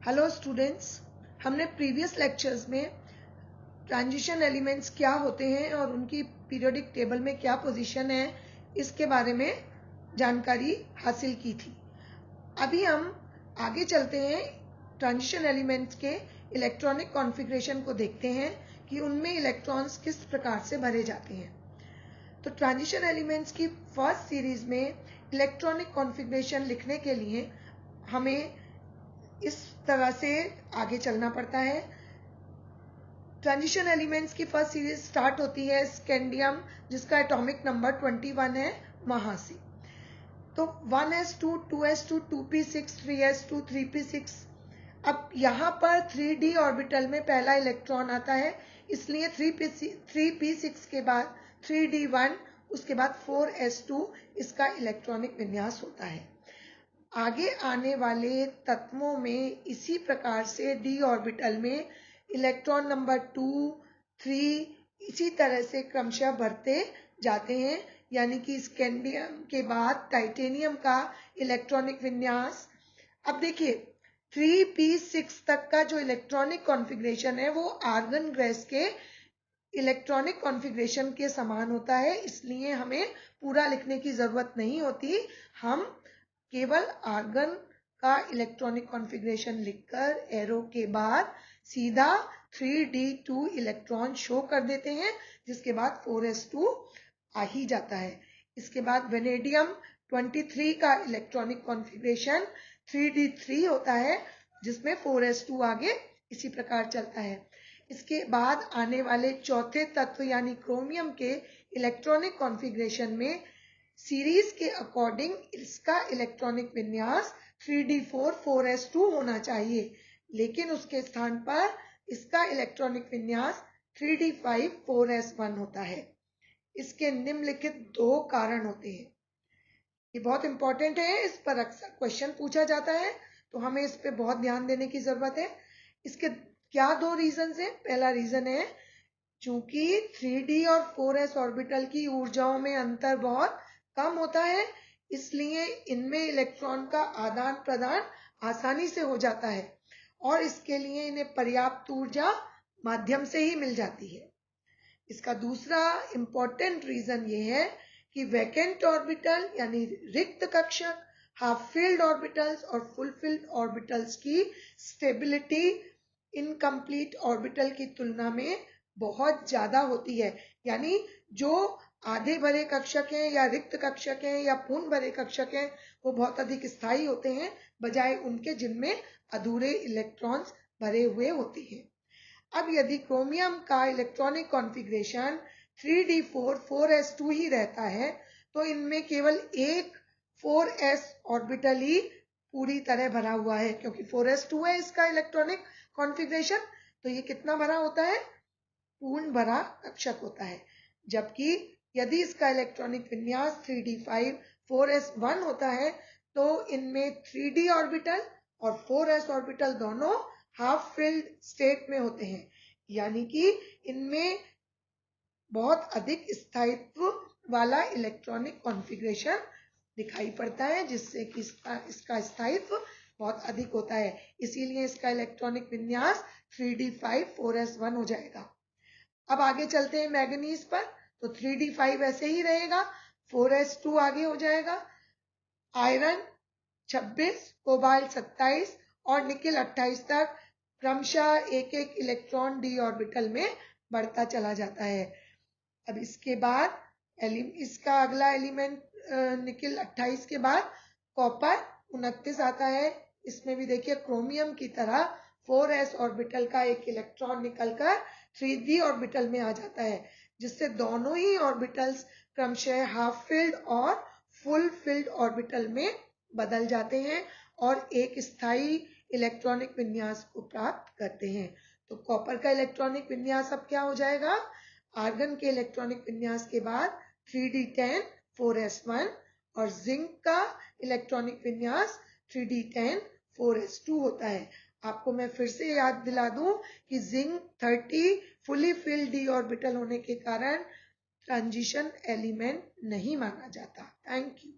Hello students, हमने previous lectures में transition elements क्या होते हैं और उनकी पीरियोडिक टेबल में क्या पोजीशन है इसके बारे में जानकारी हासिल की थी। अभी हम आगे चलते हैं, ट्रांजिशन एलिमेंट्स के इलेक्ट्रॉनिक कॉन्फ़िगरेशन को देखते हैं कि उनमें इलेक्ट्रॉन्स किस प्रकार से भरे जाते हैं। तो ट्रांजिशन एलिमेंट्स की फर्स्ट सीरीज में इलेक्ट्रॉनिक कॉन्फ़िगरेशन लिखने के लिए हमें इस तरह से आगे चलना पड़ता है। ट्रांजिशन एलिमेंट्स की फर्स्ट सीरीज स्टार्ट होती है स्कैंडियम, जिसका एटॉमिक नंबर 21 है, वहां से। तो 1s2, 2s2, 2p6, 3s2, 3p6। अब यहाँ पर 3d ऑर्बिटल में पहला इलेक्ट्रॉन आता है, इसलिए 3p6 के बाद 3d1, उसके बाद 4s2 इसका इलेक्ट्रॉनिक विन्यास होता है। आगे आने वाले तत्वों में इसी प्रकार से d ऑर्बिटल में इलेक्ट्रॉन नंबर 2, 3 इसी तरह से क्रमशः बढ़ते जाते हैं, यानी कि स्कैंडियम के बाद टाइटेनियम का इलेक्ट्रॉनिक विन्यास। अब देखिए 3p6 तक का जो इलेक्ट्रॉनिक कॉन्फ़िगरेशन है वो आर्गन गैस के इलेक्ट्रॉनिक कॉन्फ़िगरेशन के समान होता है, इसलिए हमें पूरा लिखने की जरूरत नहीं होती। हम केवल आर्गन का इलेक्ट्रॉनिक कॉन्फ़िगरेशन लिखकर एरो के बाद सीधा 3d2 इलेक्ट्रॉन शो कर देते हैं, जिसके बाद 4s2 आ ही जाता है। इसके बाद वेनेडियम 23 का इलेक्ट्रॉनिक कॉन्फ़िगरेशन 3d3 होता है, जिसमें 4s2 आगे इसी प्रकार चलता है। इसके बाद आने वाले चौथे तत्व यानी क्रोमियम के इलेक्ट्रॉनिक कॉन्फ़िगरेशन में सीरीज के अकॉर्डिंग इसका इलेक्ट्रॉनिक विन्यास 3d4 4s2 होना चाहिए, लेकिन उसके स्थान पर इसका इलेक्ट्रॉनिक विन्यास 3d5 4s1 होता है। इसके निम्नलिखित दो कारण होते हैं, ये बहुत इंपॉर्टेंट है, इस पर अक्सर क्वेश्चन पूछा जाता है, तो हमें इस पे बहुत ध्यान देने की जरूरत है। इसके क्या दो रीजन है? पहला रीजन है चूंकि 3d और 4s ऑर्बिटल की ऊर्जाओं में अंतर बहुत कम होता है, इसलिए इनमें इलेक्ट्रॉन का आदान प्रदान आसानी से हो जाता है और इसके लिए इन्हें पर्याप्त ऊर्जा माध्यम से ही मिल जाती है। इसका दूसरा इंपॉर्टेंट रीजन ये है कि वैकेंट ऑर्बिटल यानी रिक्त कक्षक, हाफ फिल्ड ऑर्बिटल्स और फुल फिल्ड ऑर्बिटल्स की स्टेबिलिटी इनकम्प्लीट ऑर्बिटल की तुलना में बहुत ज्यादा होती है, यानी जो आधे भरे कक्षक हैं या रिक्त कक्षक हैं या पूर्ण भरे कक्षक हैं वो बहुत अधिक स्थायी होते हैं, बजाय उनके जिनमें अधूरे इलेक्ट्रॉन्स भरे हुए होते हैं। अब यदि क्रोमियम का इलेक्ट्रॉनिक कॉन्फ़िगरेशन 3d4 4s2 ही रहता है, तो इनमें केवल एक 4s ऑर्बिटल ही पूरी तरह भरा हुआ है, क्योंकि 4s2 है इसका इलेक्ट्रॉनिक कॉन्फ़िगरेशन, तो ये कितना भरा होता है? पूर्ण भरा कक्षक होता है। जबकि यदि इसका इलेक्ट्रॉनिक विन्यास 3d5 4s1 होता है, तो इनमें 3d ऑर्बिटल और 4s ऑर्बिटल दोनों हाफ फिल्ड स्टेट में होते हैं, यानी कि इनमें बहुत अधिक स्थायित्व वाला इलेक्ट्रॉनिक कॉन्फ़िगरेशन दिखाई पड़ता है, जिससे कि इसका स्थायित्व बहुत अधिक होता है, इसीलिए इसका इलेक्ट्रॉनिक विन्यास 3d5 4s1 हो जाएगा। अब आगे चलते हैं मैग्नीज पर, तो 3d5 ऐसे ही रहेगा, 4s2 आगे हो जाएगा, आयरन 26, कोबाल्ट 27 और निकेल 28 तक क्रमशः एक एक इलेक्ट्रॉन d ऑर्बिटल में बढ़ता चला जाता है। अब इसके बाद इसका अगला एलिमेंट निकेल 28 के बाद कॉपर 29 आता है। इसमें भी देखिए क्रोमियम की तरह 4s ऑर्बिटल का एक इलेक्ट्रॉन निकलकर 3d ऑर्बिटल में आ जाता है, जिससे दोनों ही ऑर्बिटल्स क्रमशः हाफ फिल्ड और फुल फिल्ड ऑर्बिटल में बदल जाते हैं और एक स्थायी इलेक्ट्रॉनिक विन्यास को प्राप्त करते हैं। तो कॉपर का इलेक्ट्रॉनिक विन्यास अब क्या हो जाएगा? आर्गन के इलेक्ट्रॉनिक विन्यास के बाद 3d10 4s1 और जिंक का इलेक्ट्रॉनिक विन्यास 3d10 4s2 होता है। आपको मैं फिर से याद दिला दूं कि zinc 30 fully filled d orbital होने के कारण ट्रांजिशन एलिमेंट नहीं माना जाता। Thank you.